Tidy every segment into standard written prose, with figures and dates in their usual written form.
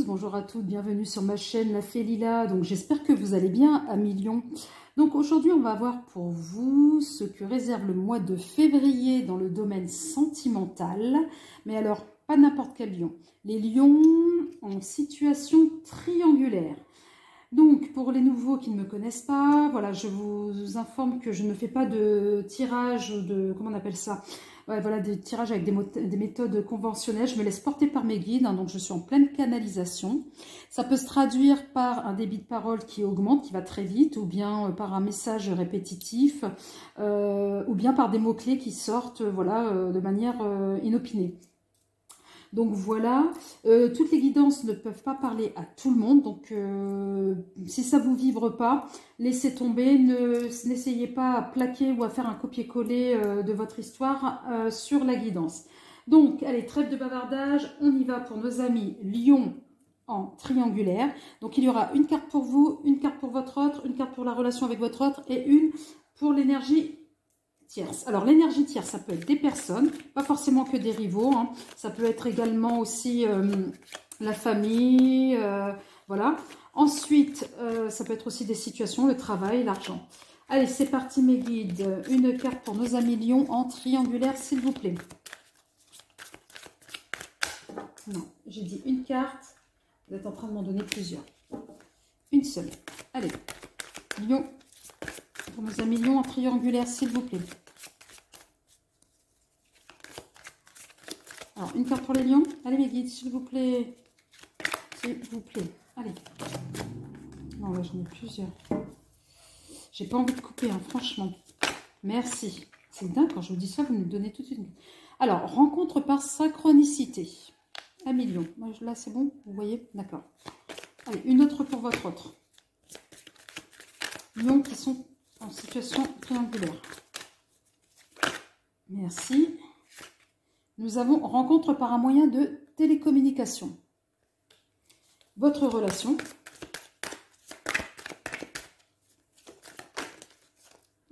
bonjour à toutes, bienvenue sur ma chaîne La Fée Lila. Donc j'espère que vous allez bien à millions. Donc aujourd'hui on va voir pour vous ce que réserve le mois de février dans le domaine sentimental. Mais alors pas n'importe quel lion, les lions en situation triangulaire. Donc pour les nouveaux qui ne me connaissent pas, voilà, je vous informe que je ne fais pas de tirage ou de, comment on appelle ça, ouais, voilà, des tirages avec des méthodes conventionnelles. Je me laisse porter par mes guides, hein, donc je suis en pleine canalisation. Ça peut se traduire par un débit de parole qui augmente, qui va très vite, ou bien par un message répétitif, ou bien par des mots-clés qui sortent voilà, de manière inopinée. Donc voilà, toutes les guidances ne peuvent pas parler à tout le monde, donc si ça ne vous vibre pas, laissez tomber, n'essayez pas à plaquer ou à faire un copier-coller de votre histoire sur la guidance. Donc allez, trêve de bavardage, on y va pour nos amis lions en triangulaire. Donc il y aura une carte pour vous, une carte pour votre autre, une carte pour la relation avec votre autre et une pour l'énergie tierce. Alors l'énergie tierce, ça peut être des personnes, pas forcément que des rivaux, hein. Ça peut être également aussi la famille, voilà. Ensuite, ça peut être aussi des situations, le travail, l'argent. Allez, c'est parti mes guides. Une carte pour nos amis lions en triangulaire, s'il vous plaît. Non, j'ai dit une carte. Vous êtes en train de m'en donner plusieurs. Une seule. Allez, lion. Pour nos amis lions en triangulaire, s'il vous plaît. Alors, une carte pour les lions. Allez, mes guides, s'il vous plaît. S'il vous plaît. Allez. Non, là, j'en ai plusieurs. J'ai pas envie de couper, hein, franchement. Merci. C'est dingue, quand je vous dis ça, vous me donnez tout de suite. Alors, rencontre par synchronicité. Un million. Là, c'est bon, vous voyez? D'accord. Allez, une autre pour votre autre. Lions qui sont en situation triangulaire. Merci. Nous avons rencontre par un moyen de télécommunication. Votre relation.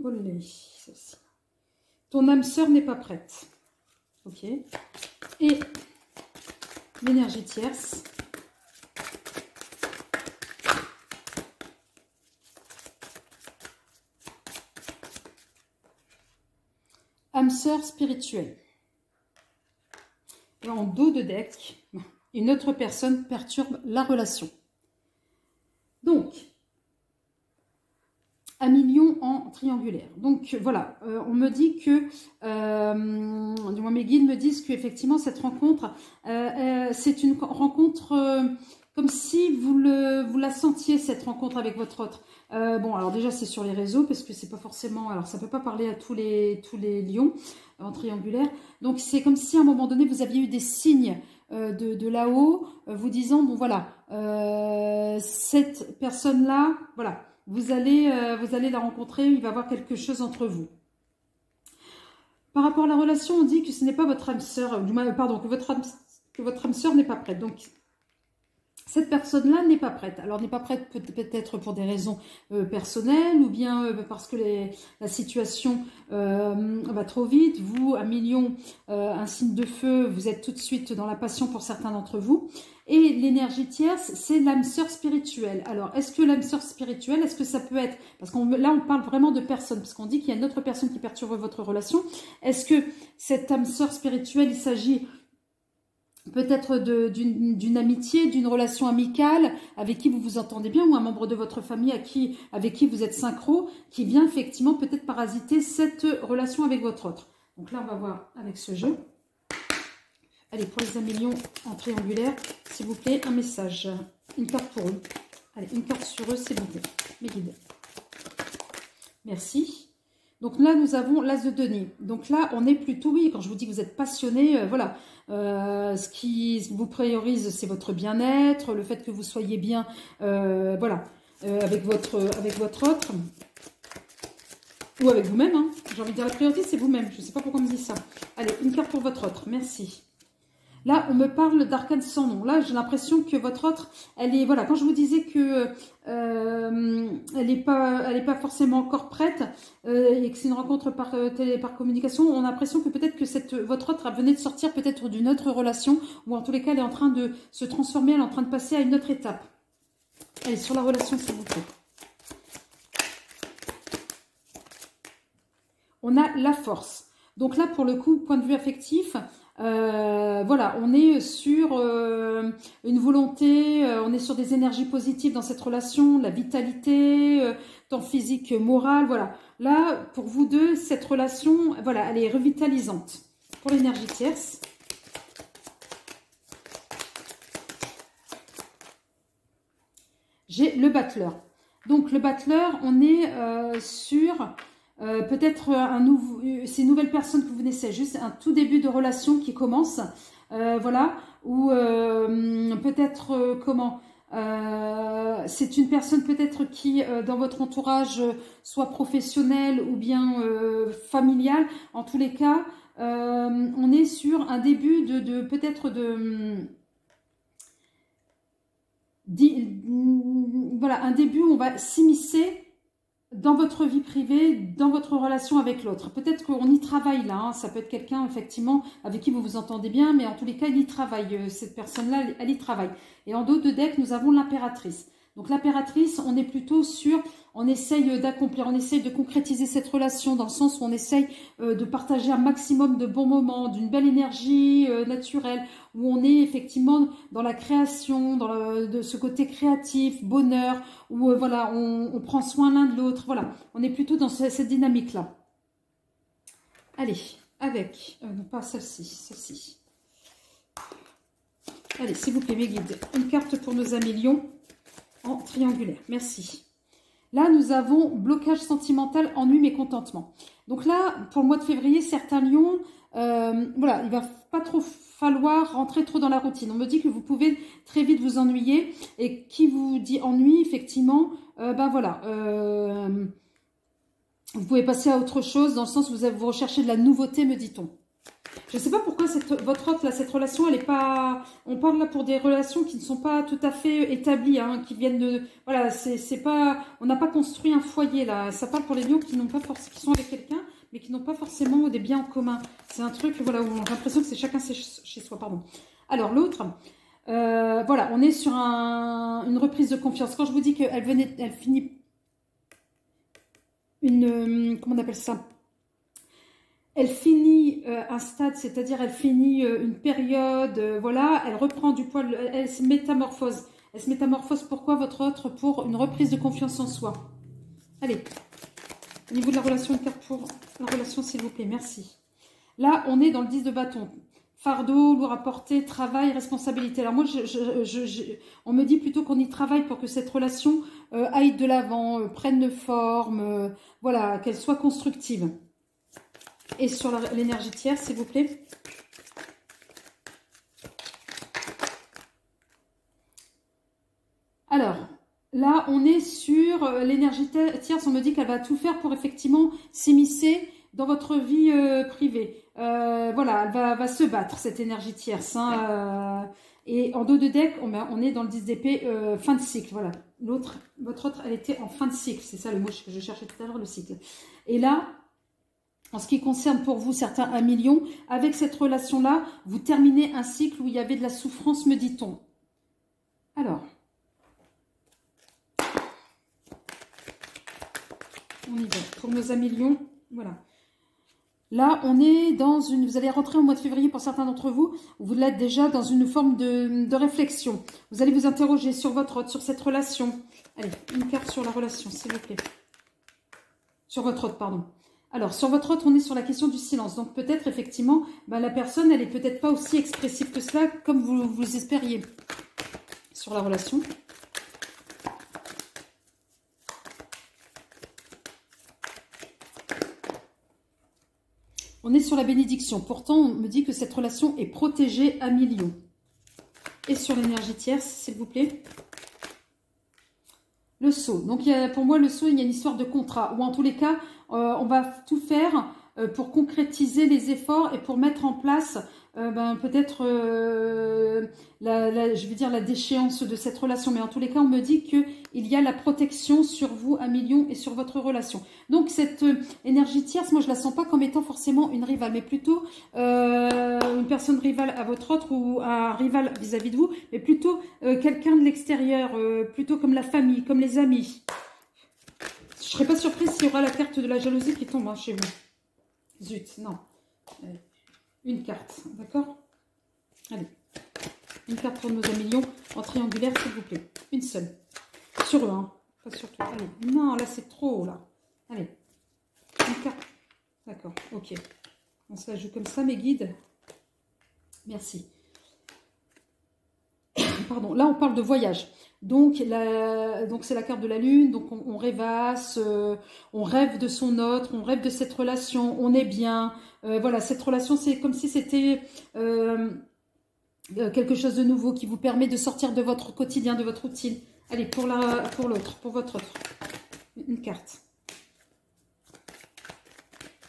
Olé, celle-ci. Ton âme sœur n'est pas prête. Ok. Et l'énergie tierce. Âme sœur spirituelle. Et en dos de deck, une autre personne perturbe la relation. Donc, un million en triangulaire. Donc voilà, on me dit que, du moins mes guides me disent qu'effectivement cette rencontre, c'est une rencontre comme si vous la sentiez, cette rencontre avec votre autre. Bon, alors déjà c'est sur les réseaux parce que c'est pas forcément, alors ça peut pas parler à tous les lions en triangulaire. Donc c'est comme si à un moment donné vous aviez eu des signes de là-haut, vous disant bon voilà, cette personne-là, voilà. Vous allez la rencontrer, il va y avoir quelque chose entre vous. Par rapport à la relation, on dit que ce n'est pas votre âme sœur, pardon, que votre âme sœur n'est pas prête. Donc, cette personne-là n'est pas prête. Alors, n'est pas prête peut-être pour des raisons personnelles ou bien parce que la situation va trop vite. Vous, un million, un signe de feu, vous êtes tout de suite dans la passion pour certains d'entre vous. Et l'énergie tierce, c'est l'âme sœur spirituelle. Alors, est-ce que l'âme sœur spirituelle, est-ce que ça peut être... Parce que là, on parle vraiment de personne, parce qu'on dit qu'il y a une autre personne qui perturbe votre relation. Est-ce que cette âme sœur spirituelle, il s'agit peut-être d'une amitié, d'une relation amicale avec qui vous vous entendez bien, ou un membre de votre famille avec qui vous êtes synchro, qui vient effectivement peut-être parasiter cette relation avec votre autre. Donc là, on va voir avec ce jeu. Allez, pour les amis lions en triangulaire, s'il vous plaît, un message. Une carte pour eux. Allez, une carte sur eux, s'il vous plaît. Mes guides. Merci. Donc là, nous avons l'as de denier. Donc là, on est plutôt, oui, quand je vous dis que vous êtes passionné, voilà. Ce qui vous priorise, c'est votre bien-être, le fait que vous soyez bien, voilà, avec votre autre. Ou avec vous-même, hein. J'ai envie de dire, la priorité, c'est vous-même. Je ne sais pas pourquoi on me dit ça. Allez, une carte pour votre autre. Merci. Là, on me parle d'arcane sans nom. Là, j'ai l'impression que votre autre, elle est, voilà, quand je vous disais que elle est pas forcément encore prête et que c'est une rencontre par par communication, on a l'impression que peut-être que votre autre venait de sortir peut-être d'une autre relation ou en tous les cas, elle est en train de se transformer, elle est en train de passer à une autre étape. Allez, sur la relation, s'il vous plaît. On a la force. Donc là, pour le coup, point de vue affectif, voilà, on est sur une volonté, on est sur des énergies positives dans cette relation, la vitalité, tant physique que morale, voilà. Là, pour vous deux, cette relation, voilà, elle est revitalisante. Pour l'énergie tierce. J'ai le battleur. Donc le battleur, on est sur peut-être c'est une nouvelle personne que vous connaissez, juste un tout début de relation qui commence, voilà, ou peut-être c'est une personne peut-être qui dans votre entourage soit professionnel ou bien familial. En tous les cas, on est sur un début de peut-être voilà, un début où on va s'immiscer dans votre vie privée, dans votre relation avec l'autre. Peut-être qu'on y travaille là, hein. Ça peut être quelqu'un effectivement avec qui vous vous entendez bien, mais en tous les cas, il y travaille. Cette personne-là, elle y travaille. Et en dos de deck, nous avons l'impératrice. Donc l'impératrice, on est plutôt sur, on essaye d'accomplir, on essaye de concrétiser cette relation dans le sens où on essaye de partager un maximum de bons moments, d'une belle énergie naturelle, où on est effectivement dans la création, de ce côté créatif, bonheur, où voilà, on prend soin l'un de l'autre. Voilà, on est plutôt dans cette dynamique-là. Allez, avec, non pas celle-ci, celle-ci. Allez, s'il vous plaît, mes guides, une carte pour nos amis lions en triangulaire. Merci. Là, nous avons blocage sentimental, ennui, mécontentement. Donc là, pour le mois de février, certains lions, voilà, il va pas trop falloir rentrer trop dans la routine. On me dit que vous pouvez très vite vous ennuyer. Et qui vous dit ennui, effectivement, ben voilà, vous pouvez passer à autre chose dans le sens où vous recherchez de la nouveauté, me dit-on. Je ne sais pas pourquoi votre autre, là, cette relation, elle est pas... On parle là pour des relations qui ne sont pas tout à fait établies, hein, qui viennent de... Voilà, c'est pas... On n'a pas construit un foyer, là. Ça parle pour les lions qui n'ont pas qui sont avec quelqu'un, mais qui n'ont pas forcément des biens en commun. C'est un truc, voilà, où on a l'impression que c'est chacun chez soi, pardon. Alors, l'autre... voilà, on est sur une reprise de confiance. Quand je vous dis qu'elle finit comment on appelle ça? Elle finit un stade, c'est-à-dire elle finit une période, voilà, elle reprend du poil, elle se métamorphose. Elle se métamorphose pourquoi votre autre? Pour une reprise de confiance en soi. Allez, au niveau de la relation, une carte pour la relation, s'il vous plaît, merci. Là, on est dans le 10 de bâton. Fardeau, lourd à porter, travail, responsabilité. Alors moi, on me dit plutôt qu'on y travaille pour que cette relation aille de l'avant, prenne forme, voilà, qu'elle soit constructive. Et sur l'énergie tierce, s'il vous plaît. Alors, là, on est sur l'énergie tierce. On me dit qu'elle va tout faire pour effectivement s'immiscer dans votre vie privée. Voilà, elle va se battre, cette énergie tierce. Hein, et en dos de deck, on est dans le 10 d'épée, fin de cycle. Voilà, votre autre, elle était en fin de cycle. C'est ça le mot que je cherchais tout à l'heure, le cycle. Et là... En ce qui concerne pour vous certains 1 million, avec cette relation-là, vous terminez un cycle où il y avait de la souffrance, me dit-on. Alors, on y va. Pour nos amis lions, voilà. Là, on est dans une... Vous allez rentrer au mois de février pour certains d'entre vous. Vous l'êtes déjà dans une forme de réflexion. Vous allez vous interroger sur votre autre, sur cette relation. Allez, une carte sur la relation, s'il vous plaît. Sur votre autre, pardon. Alors, sur votre autre, on est sur la question du silence. Donc, peut-être, effectivement, ben, la personne, elle n'est peut-être pas aussi expressive que cela, comme vous espériez. Sur la relation. On est sur la bénédiction. Pourtant, on me dit que cette relation est protégée à millions. Et sur l'énergie tierce, s'il vous plaît. Le sceau. Donc, pour moi, le sceau, il y a une histoire de contrat. Ou en tous les cas, on va tout faire pour concrétiser les efforts et pour mettre en place ben, peut-être, je vais dire, la déchéance de cette relation. Mais en tous les cas, on me dit qu'il y a la protection sur vous, à million, et sur votre relation. Donc, cette énergie tierce, moi, je la sens pas comme étant forcément une rivale, mais plutôt une personne rivale à votre autre ou un rival vis-à-vis de vous, mais plutôt quelqu'un de l'extérieur, plutôt comme la famille, comme les amis. Je serais pas surprise s'il y aura la carte de la jalousie qui tombe chez vous. Zut, non. Une carte, d'accord? Allez, une carte pour nos amis lions en triangulaire, s'il vous plaît. Une seule. Sur eux, hein. Pas sur tout. Allez, non, là, c'est trop, là. Allez, une carte. D'accord, ok. On se la joue comme ça, mes guides. Merci. Pardon, là, on parle de voyage. Donc, c'est la carte de la lune. Donc, on rêvasse, on rêve de son autre, on rêve de cette relation, on est bien. Voilà, cette relation, c'est comme si c'était quelque chose de nouveau qui vous permet de sortir de votre quotidien, de votre routine. Allez, pour l'autre, pour votre autre. Une carte.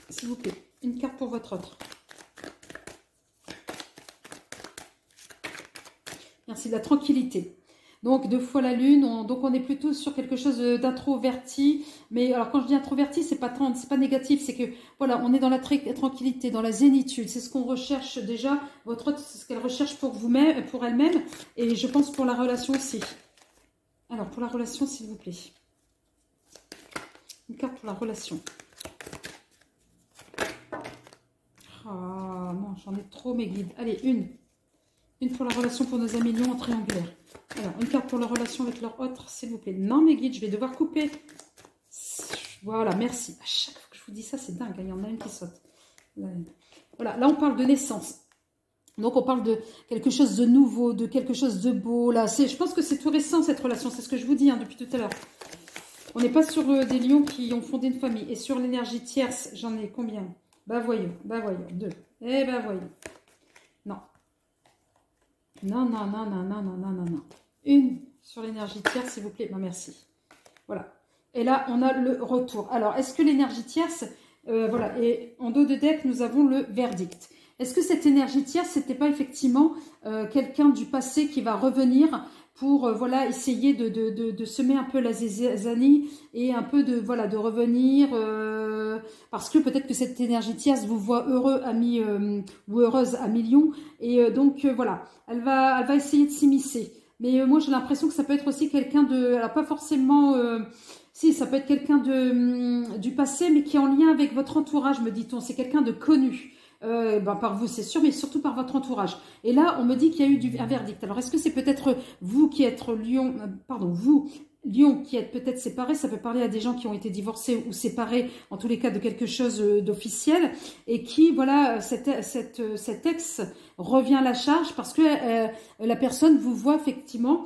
S'il vous plaît, une carte pour votre autre. Merci, de la tranquillité. Donc, 2 fois la lune, donc on est plutôt sur quelque chose d'introverti. Mais alors, quand je dis introverti, c'est pas négatif. C'est que, voilà, on est dans la tranquillité, dans la zénitude. C'est ce qu'on recherche déjà. Votre autre, c'est ce qu'elle recherche pour vous-même, pour elle-même. Et je pense pour la relation aussi. Alors, pour la relation, s'il vous plaît. Une carte pour la relation. Ah, non, j'en ai trop, mes guides. Allez, une. Une pour la relation pour nos amis lions en triangulaire. Alors, une carte pour la relation avec leur autre, s'il vous plaît. Non, mes guides, je vais devoir couper. Voilà, merci. À chaque fois que je vous dis ça, c'est dingue. Il y en a une qui saute. Voilà, là, on parle de naissance. Donc, on parle de quelque chose de nouveau, de quelque chose de beau. Là, je pense que c'est tout récent, cette relation. C'est ce que je vous dis depuis tout à l'heure. On n'est pas sur des lions qui ont fondé une famille. Et sur l'énergie tierce, j'en ai combien? Bah, voyons. 2. Eh ben, voyons. Non. Non. Une sur l'énergie tierce, s'il vous plaît. Non, merci. Voilà. Et là, on a le retour. Alors, est-ce que l'énergie tierce... voilà. Et en dos de deck, nous avons le verdict. Est-ce que cette énergie tierce, c'était pas effectivement quelqu'un du passé qui va revenir pour voilà, essayer de semer un peu la zizanie et un peu de revenir... parce que peut-être que cette énergie tierce vous voit heureux ou heureuse à millions. Et donc, voilà, elle va essayer de s'immiscer. Mais moi, j'ai l'impression que ça peut être aussi quelqu'un de... Alors, pas forcément... si, ça peut être quelqu'un du passé, mais qui est en lien avec votre entourage, me dit-on. C'est quelqu'un de connu. Par vous, c'est sûr, mais surtout par votre entourage. Et là, on me dit qu'il y a eu un verdict. Alors, est-ce que c'est peut-être vous qui êtes vous, Lion, qui êtes peut-être séparés? Ça peut parler à des gens qui ont été divorcés ou séparés, en tous les cas, de quelque chose d'officiel, et qui, voilà, cet ex revient à la charge parce que la personne vous voit effectivement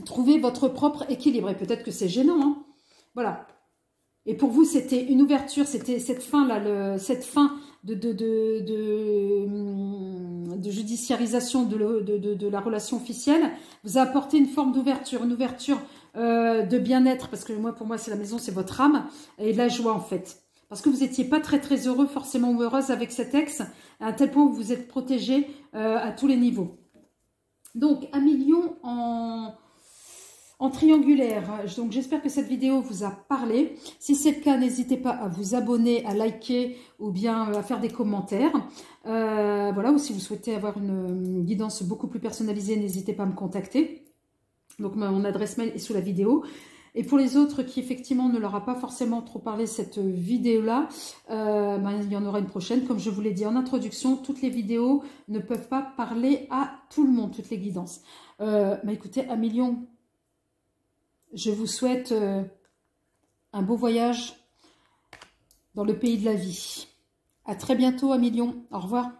trouver votre propre équilibre. Et peut-être que c'est gênant, hein. Voilà. Et pour vous, c'était une ouverture, c'était cette fin-là, cette fin de judiciarisation de la relation officielle, vous a apporté une forme d'ouverture, de bien-être, parce que pour moi, c'est la maison, c'est votre âme, et de la joie, en fait. Parce que vous n'étiez pas très, très heureux, forcément, ou heureuse avec cet ex, à un tel point où vous êtes protégé à tous les niveaux. Donc, un million en triangulaire. Donc, j'espère que cette vidéo vous a parlé. Si c'est le cas, n'hésitez pas à vous abonner, à liker ou bien à faire des commentaires. Voilà, ou si vous souhaitez avoir une guidance beaucoup plus personnalisée, n'hésitez pas à me contacter. Donc, mon adresse mail est sous la vidéo. Et pour les autres qui, effectivement, ne leur a pas forcément trop parlé cette vidéo-là, il y en aura une prochaine. Comme je vous l'ai dit en introduction, toutes les vidéos ne peuvent pas parler à tout le monde, toutes les guidances. Écoutez, un million... Je vous souhaite un beau voyage dans le pays de la vie. À très bientôt, à millions. Au revoir.